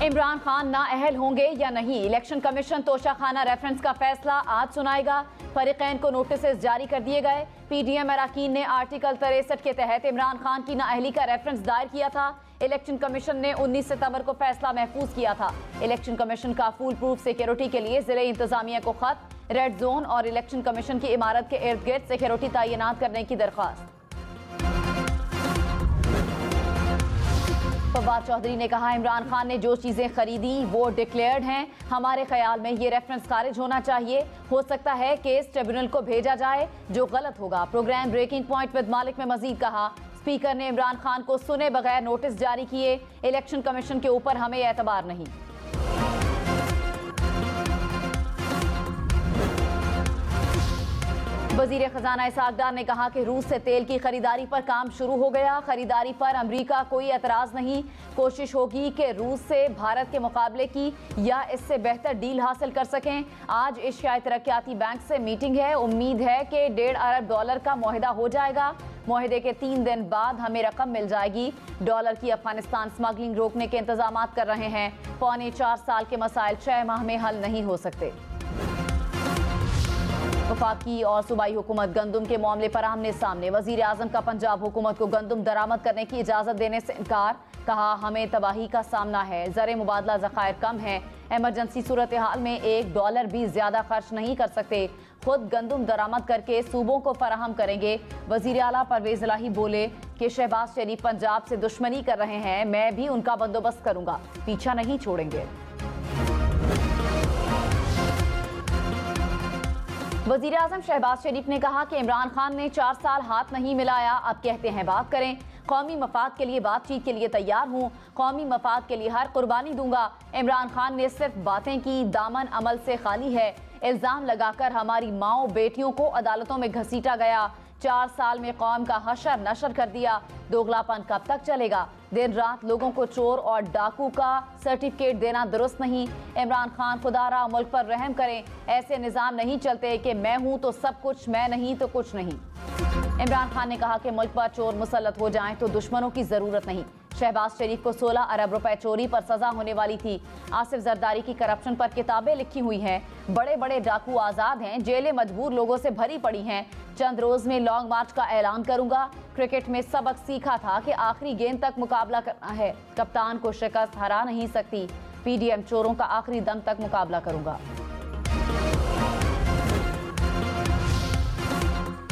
इमरान खान नाअहल होंगे या नहीं, इलेक्शन कमीशन तोशाखाना रेफरेंस का फैसला आज सुनाएगा। फरीकैन को नोटिस जारी कर दिए गए। पीडीएम अरकान ने आर्टिकल 63 के तहत इमरान खान की नाअहली का रेफरेंस दायर किया था। इलेक्शन कमीशन ने 19 सितंबर को फैसला महफूज किया था। इलेक्शन कमीशन का फुल प्रूफ सिक्योरिटी के लिए जिले इंतजामिया को खत, रेड जोन और इलेक्शन कमीशन की इमारत के इर्द गिर्द सिक्योरिटी तैनात करने की दरख्वास्त। फवाद चौधरी ने कहा, इमरान खान ने जो चीजें खरीदी वो डिक्लेयर्ड हैं। हमारे ख्याल में ये रेफरेंस खारिज होना चाहिए। हो सकता है केस ट्रिब्यूनल को भेजा जाए, जो गलत होगा। प्रोग्राम ब्रेकिंग पॉइंट विद मालिक में मजीद कहा, स्पीकर ने इमरान खान को सुने बगैर नोटिस जारी किए। इलेक्शन कमीशन के ऊपर हमें एतबार नहीं। वजीर खजाना इसहाक डार ने कहा कि रूस से तेल की खरीदारी पर काम शुरू हो गया। खरीदारी पर अमरीका कोई एतराज नहीं। कोशिश होगी कि रूस से भारत के मुकाबले की या इससे बेहतर डील हासिल कर सकें। आज एशियाई तरक्याती बैंक से मीटिंग है। उम्मीद है कि $1.5 अरब का मुआहिदा हो जाएगा। मुआहिदे के 3 दिन बाद हमें रकम मिल जाएगी। डॉलर की अफगानिस्तान स्मगलिंग रोकने के इंतजाम कर रहे हैं। 4.25 साल के मसाइल 6 माह में हल नहीं हो सकते। वफाकी और सूबाई हुकूमत गंदम के मामले पर आमने सामने। वजीर आजम का पंजाब हुकूमत को गंदम दरामद करने की इजाजत देने से इनकार। कहा, हमें तबाही का सामना है, ज़र मुबादला ज़खायर कम है, एमरजेंसी सूरत हाल में $1 भी ज्यादा खर्च नहीं कर सकते। खुद गंदम दरामद करके सूबों को फराहम करेंगे। वजीर आला परवेज इलाही बोले कि शहबाज शरीफ पंजाब से दुश्मनी कर रहे हैं, मैं भी उनका बंदोबस्त करूंगा, पीछा नहीं छोड़ेंगे। वजीर आजम शहबाज शरीफ ने कहा कि इमरान खान ने 4 साल हाथ नहीं मिलाया, अब कहते हैं बात करें। कौमी मफाद के लिए बातचीत के लिए तैयार हूँ, कौमी मफाद के लिए हर कुर्बानी दूंगा। इमरान खान ने सिर्फ बातें की, दामन अमल से खाली है। इल्जाम लगाकर हमारी माओ बेटियों को अदालतों में घसीटा गया। 4 साल में कौम का हशर नशर कर दिया। दोगलापन कब तक चलेगा? दिन रात लोगों को चोर और डाकू का सर्टिफिकेट देना दुरुस्त नहीं। इमरान खान खुदारा मुल्क पर रहम करें। ऐसे निज़ाम नहीं चलते कि मैं हूं तो सब कुछ, मैं नहीं तो कुछ नहीं। इमरान खान ने कहा कि मुल्क पर चोर मुसल्लत हो जाएं तो दुश्मनों की जरूरत नहीं। शहबाज शरीफ को 16 अरब रुपए चोरी पर सजा होने वाली थी। आसिफ जरदारी की करप्शन पर किताबें लिखी हुई हैं। बड़े बड़े डाकू आजाद हैं, जेलें मजबूर लोगों से भरी पड़ी हैं। चंद रोज में लॉन्ग मार्च का ऐलान करूंगा। क्रिकेट में सबक सीखा था कि आखिरी गेंद तक मुकाबला करना है। कप्तान को शिकस्त हरा नहीं सकती। पीडीएम चोरों का आखिरी दम तक मुकाबला करूंगा।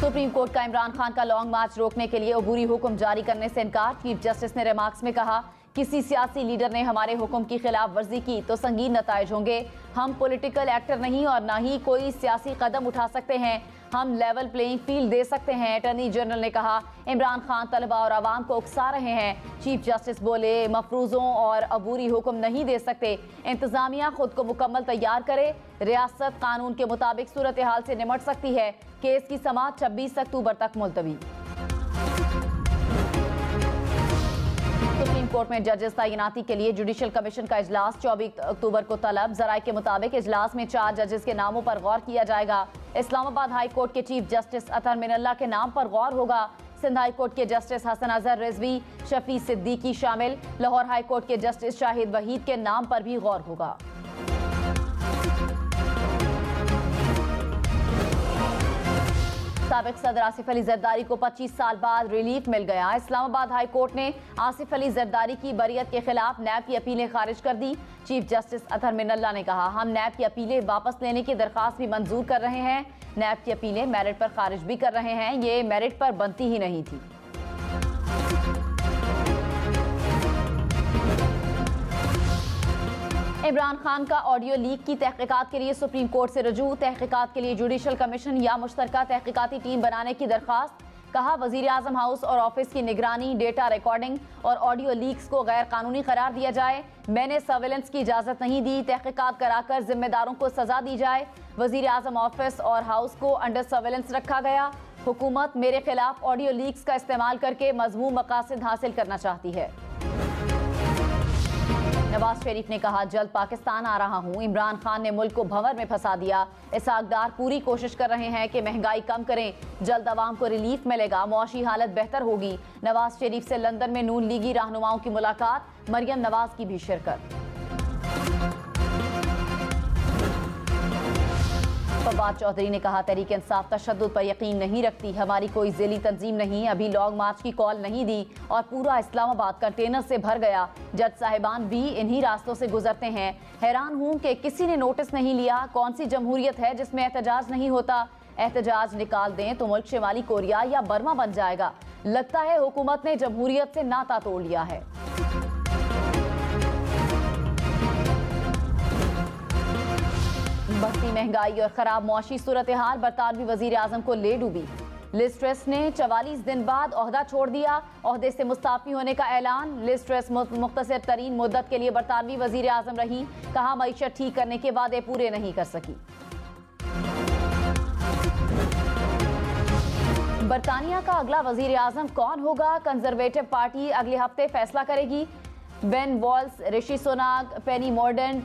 सुप्रीम कोर्ट का इमरान खान का लॉन्ग मार्च रोकने के लिए अबूरी हुक्म जारी करने से इनकार। चीफ जस्टिस ने रिमार्क्स में कहा, किसी सियासी लीडर ने हमारे हुक्म की खिलाफ वर्जी की तो संगीन नताइज होंगे। हम पॉलिटिकल एक्टर नहीं और ना ही कोई सियासी कदम उठा सकते हैं। हम लेवल प्लेइंग फील्ड दे सकते हैं। अटॉर्नी जनरल ने कहा, इमरान खान तलबा और आवाम को उकसा रहे हैं। चीफ जस्टिस बोले, मफरूजों और अबूरी हुक्म नहीं दे सकते। इंतजामिया खुद को मुकम्मल तैयार करे। रियासत कानून के मुताबिक सूरत हाल से निमट सकती है। केस की समाअत 26 अक्टूबर तक मुलतवी। सुप्रीम कोर्ट में जजेस तैनाती के लिए जुडिशल कमीशन का इजलास 24 अक्टूबर को तलब। जराये के मुताबिक इजलास में 4 जजेस के नामों पर गौर किया जाएगा। इस्लामाबाद हाई कोर्ट के चीफ जस्टिस अतर मिनल्ला के नाम पर गौर होगा। सिंध हाई कोर्ट के जस्टिस हसन अजहर रिजवी, शफी सिद्दीकी शामिल। लाहौर हाई कोर्ट के जस्टिस शाहिद वहीद के नाम पर भी गौर होगा। साबिक सदर आसिफ अली जरदारी को 25 साल बाद रिलीफ मिल गया। इस्लामाबाद हाई कोर्ट ने आसिफ अली जरदारी की बरियत के खिलाफ नैब की अपीलें खारिज कर दी। चीफ जस्टिस अतर मिनल्ला ने कहा, हम नैब की अपीलें वापस लेने की दरख्वास्त भी मंजूर कर रहे हैं। नैब की अपीलें मेरिट पर खारिज भी कर रहे हैं। ये मेरिट पर बनती ही नहीं थी। इमरान खान का ऑडियो लीक की तहकीकात के लिए सुप्रीम कोर्ट से रजू। तहकीकात के लिए जुडिशल कमीशन या मुश्तरका तहकीकाती टीम बनाने की दरख्वास्त। कहा, वजीर आजम हाउस और ऑफिस की निगरानी, डेटा रिकॉर्डिंग और ऑडियो लीक्स को गैर कानूनी करार दिया जाए। मैंने सर्वेलेंस की इजाजत नहीं दी। तहकीकात कराकर जिम्मेदारों को सजा दी जाए। वजीर आजम ऑफिस और हाउस को अंडर सर्वेलेंस रखा गया। हुकूमत मेरे खिलाफ ऑडियो लीक्स का इस्तेमाल करके मजमूम मकासद हासिल करना चाहती है। नवाज शरीफ ने कहा, जल्द पाकिस्तान आ रहा हूं। इमरान खान ने मुल्क को भंवर में फंसा दिया। इसहाक डार पूरी कोशिश कर रहे हैं कि महंगाई कम करें। जल्द आवाम को रिलीफ मिलेगा, मुआशी हालत बेहतर होगी। नवाज शरीफ से लंदन में नून लीगी रहनुमाओं की मुलाकात, मरियम नवाज की भी शिरकत। फवाद चौधरी ने कहा, तहरीक इंसाफ तशद्दुद पर यकीन नहीं रखती, हमारी कोई ज़ेली तंजीम नहीं, अभी लॉन्ग मार्च की कॉल नहीं दी और पूरा इस्लामाबाद कंटेनर से भर गया। जज साहिबान भी इन्हीं रास्तों से गुजरते हैं। हैरान हूँ कि किसी ने नोटिस नहीं लिया। कौन सी जमहूरियत है जिसमें एहतजाज नहीं होता? एहतजाज निकाल दें तो मुल्क शिमाली कोरिया या बर्मा बन जाएगा। लगता है हुकूमत ने जमहूरियत से नाता तोड़ लिया है। बढ़ती महंगाई और खराब मुआशी सूरत हाल बरतानवी वजीर आजम को ले डूबी। लिज ट्रस ने 44 दिन बाद ओहदा छोड़ दिया। ओहदे से मुस्ताफी होने का ऐलान। लिज ट्रस मुख्तसर तरीन मुद्दत के लिए बरतानवी वजीर आजम रही। कहा, मईशत ठीक करने के वादे पूरे नहीं कर सकी। बरतानिया का अगला वजीर आजम कौन होगा? कंजर्वेटिव पार्टी अगले हफ्ते फैसला करेगी। बेन वॉल्स, ऋषि सुनाक, पेनी मॉर्डन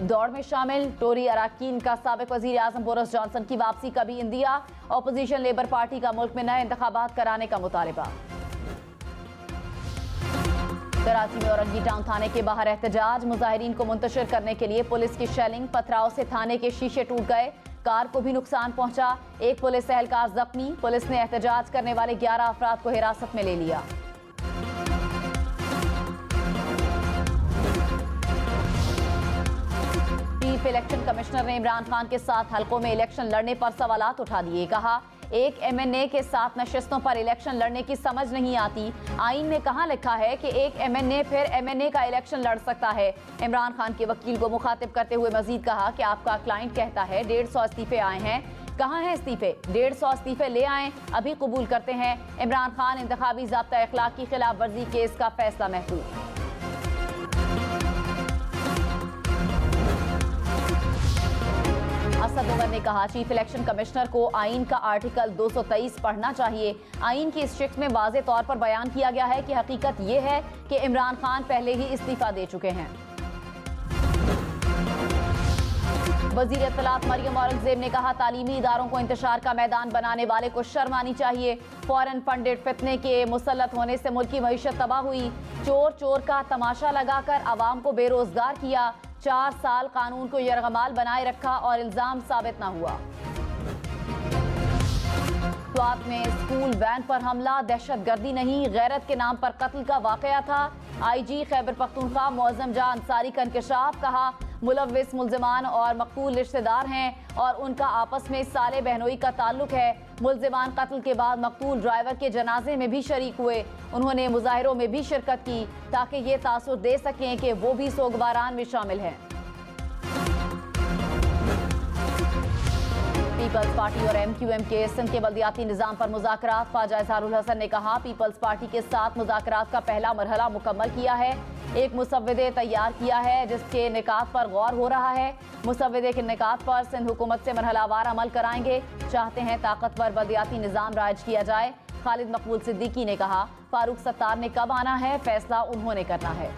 दौड़ में शामिल। टोरी अराकीन का साबिक वजीर आजम बोरिस जॉनसन की वापसी का भी इंदिया। अपोजिशन लेबर पार्टी का मुल्क में नए इंतखाबात कराने का मुतालबा। कराची में औरंगी टाउन थाने के बाहर एहतजाज। मुजाहिरीन को मुंतशिर करने के लिए पुलिस की शेलिंग। पथराव से थाने के शीशे टूट गए। कार को भी नुकसान पहुंचा। एक पुलिस एहलकार जख्मी। पुलिस ने एहतजाज करने वाले 11 अफराद को हिरासत में ले लिया। चीफ इलेक्शन कमिश्नर ने इमरान खान के साथ हलकों में इलेक्शन लड़ने पर सवालात उठा दिए। कहा, एक एमएनए के साथ नशिस्तों पर इलेक्शन लड़ने की समझ नहीं आती। आईन में कहां लिखा है कि एक एमएनए फिर एमएनए का इलेक्शन लड़ सकता है? इमरान खान के वकील को मुखातिब करते हुए मजीद कहा कि आपका क्लाइंट कहता है 150 इस्तीफे आए हैं। कहां हैं इस्तीफे? 150 इस्तीफे ले आए, अभी कबूल करते हैं। इमरान खान इंतखाबी ज़ाब्ता अखलाक की खिलाफ वर्जी केस का फैसला महफूज। असद उमर ने कहा, चीफ इलेक्शन कमिश्नर को आईन का आर्टिकल 223 पढ़ना चाहिए। आईन की इस शिक्स में वाज़े तौर पर बयान किया गया है कि हकीकत ये है कि इमरान खान पहले ही इस्तीफा दे चुके हैं। वज़ीर इत्तलात मरियम औरंगजेब ने कहा, तालीमी इदारों को इंतशार का मैदान बनाने वाले को शर्म आनी चाहिए। फॉरेन फंडेड फितने के मुसल्लत होने से मुल्क की मईशत तबाह हुई। चोर चोर का तमाशा लगाकर आवाम को बेरोजगार किया। 4 साल कानून को यरगमाल बनाए रखा और इल्जाम साबित न हुआ। स्वात में स्कूल वैन पर हमला। दहशतगर्दी नहीं, गैरत के नाम पर कत्ल का वाकया था। आईजी खैबर पख्तूनख्वा मुअज़्ज़म जा अंसारी का इंकशाफ। कहा, मुलव्विस मुल्ज़िमान और मकतूल रिश्तेदार हैं और उनका आपस में साले बहनोई का ताल्लुक है। मुल्ज़िमान कत्ल के बाद मकतूल ड्राइवर के जनाजे में भी शरीक हुए। उन्होंने मुजाहिरों में भी शिरकत की ताकि ये तासुर दे सकें कि वो भी सोगवारान में शामिल हैं। पीपल्स पार्टी और MQM के सिंध के बल्दियाती निज़ाम पर मुज़ाकरात। ख्वाजा इज़हारुल हसन ने कहा, पीपल्स पार्टी के साथ मुज़ाकरात का पहला मरहला मुकम्मल किया है। एक मुसव्विदे तैयार किया है जिसके निकात पर गौर हो रहा है। मुसव्विदे के निकात पर सिंध हुकूमत से मरहलावार अमल कराएंगे। चाहते हैं ताकतवर बल्दियाती निज़ाम राइज किया जाए। खालिद मकबूल सिद्दीकी ने कहा, फारूक सत्तार ने कब आना है, फैसला उन्होंने करना है।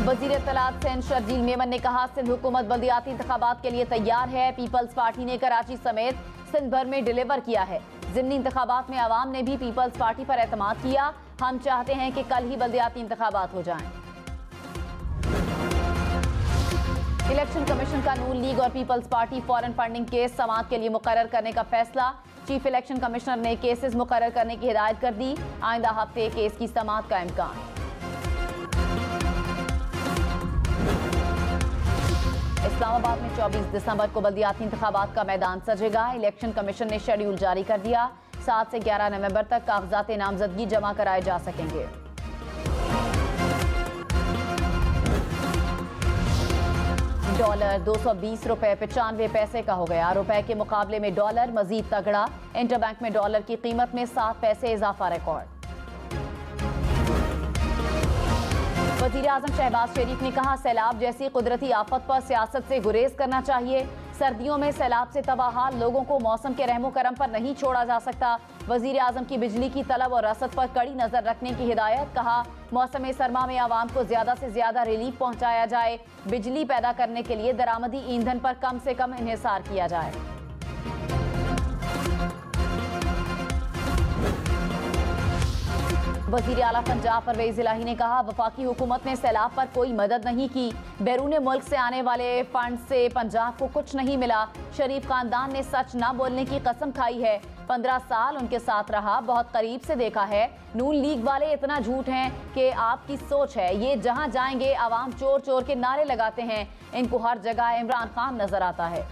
वज़ीर इत्तलात सिंध शर्जील मेमन ने कहा, सिंध हुकूमत बल्दियाती इंतखाबात के लिए तैयार है। पीपल्स पार्टी ने कराची समेत सिंध भर में डिलीवर किया है। ज़िमनी इंतखाबात में आवाम ने भी पीपल्स पार्टी पर एतमाद किया। हम चाहते हैं कि कल ही बल्दियाती इंतखाबात हो जाएं। इलेक्शन कमीशन का नून लीग और people's party foreign funding case समाअत के लिए मुकर्रर करने का फैसला। चीफ इलेक्शन कमिश्नर ने केसेस मुकर्रर करने की हिदायत कर दी। आइंदा हफ्ते केस की समाअत का इम्कान। इस्लामाबाद में 24 दिसंबर को बल्दियाती इंतखाबात का मैदान सजेगा। इलेक्शन कमीशन ने शेड्यूल जारी कर दिया। 7 से 11 नवंबर तक कागजात नामजदगी जमा कराए जा सकेंगे। डॉलर 220 रुपए 95 पैसे का हो गया। रुपए के मुकाबले में डॉलर मजीद तगड़ा। इंटरबैंक में डॉलर की कीमत में 7 पैसे इजाफा रिकॉर्ड। वज़ीर आज़म शहबाज शरीफ ने कहा, सैलाब जैसी कुदरती आफत पर सियासत से गुरेज करना चाहिए। सर्दियों में सैलाब से तबाह लोगों को मौसम के रहमो करम पर नहीं छोड़ा जा सकता। वज़ीर आज़म की बिजली की तलब और रसद पर कड़ी नजर रखने की हिदायत। कहा, मौसम सरमा में आवाम को ज्यादा से ज्यादा रिलीफ पहुंचाया जाए। बिजली पैदा करने के लिए दरामदी ईंधन पर कम से कम इन्हिसार किया जाए। वज़ीर आला पंजाब परवेज इलाही ने कहा, वफाकी हुकूमत ने सैलाब पर कोई मदद नहीं की। बैरून मुल्क से आने वाले फंड से पंजाब को कुछ नहीं मिला। शरीफ खानदान ने सच ना बोलने की कसम खाई है। 15 साल उनके साथ रहा, बहुत करीब से देखा है। नून लीग वाले इतना झूठ हैं कि आपकी सोच है। ये जहां जाएंगे आवाम चोर चोर के नारे लगाते हैं। इनको हर जगह इमरान खान नजर आता है।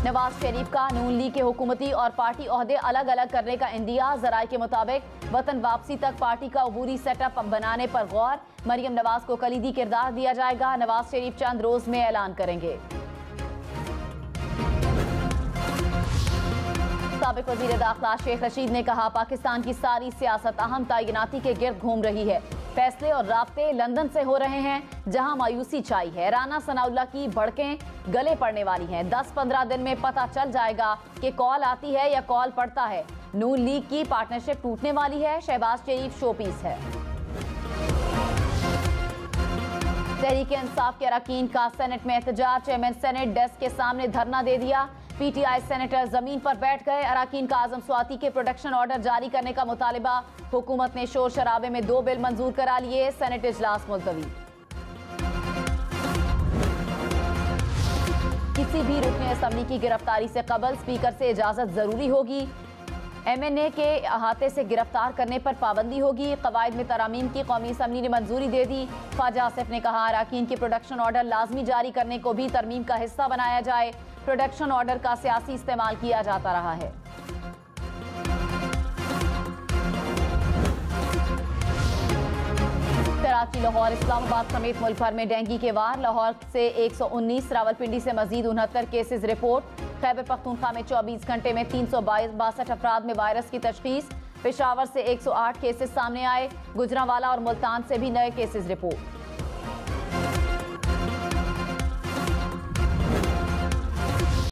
नवाज शरीफ का नून लीग के हुकूमती और पार्टी ओहदे अलग अलग करने का इंदिया। जराये के मुताबिक वतन वापसी तक पार्टी का अबूरी सेटअप बनाने पर गौर। मरियम नवाज को कलीदी किरदार दिया जाएगा। नवाज शरीफ चंद रोज में ऐलान करेंगे। साबिक वज़ीर दाखिला शेख रशीद ने कहा, पाकिस्तान की सारी सियासत अहम तैनाती के गिर्द घूम रही है। फैसले और राब्ते लंदन से हो रहे हैं, जहां मायूसी छाई है। राना सनाउल्लाह की भड़कें गले पड़ने वाली हैं। 10-15 दिन में पता चल जाएगा कि कॉल आती है या कॉल पड़ता है। नून लीग की पार्टनरशिप टूटने वाली है। शहबाज शरीफ शोपीस है। तहरीक इंसाफ के अरकान का सेनेट में एहतजाज। चेयरमैन सेनेट डेस्क के सामने धरना दे दिया। पीटीआई सेनेटर जमीन पर बैठ गए। अरकान का आजम स्वाति के प्रोटेक्शन ऑर्डर जारी करने का मुतालिबा। हुकूमत ने शोर शराबे में 2 बिल मंजूर करा लिए। सेनेट इजलास मुलतवी। किसी भी रुकन असम्बली की गिरफ्तारी से कबल स्पीकर से इजाजत जरूरी होगी। MNA के अहाते से गिरफ्तार करने पर पाबंदी होगी। कवायद में तरामीम की कौमी असम्बली ने मंजूरी दे दी। ख्वाजा आसिफ ने कहा, अरकान के प्रोडक्शन ऑर्डर लाजमी जारी करने को भी तरमीम का हिस्सा बनाया जाए। प्रोडक्शन ऑर्डर का सियासी इस्तेमाल किया जाता रहा है। कराची, लाहौर, इस्लामाबाद समेत मुल्क भर में डेंगू के वार। लाहौर से 119, रावलपिंडी से मजीद 69 केसेस रिपोर्ट। खैबर पख्तूनख्वा में 24 घंटे में 362 अफराद में वायरस की तशखीस। पेशावर से 108 केसेस सामने आए। गुजरांवाला और मुल्तान से भी नए केसेस रिपोर्ट।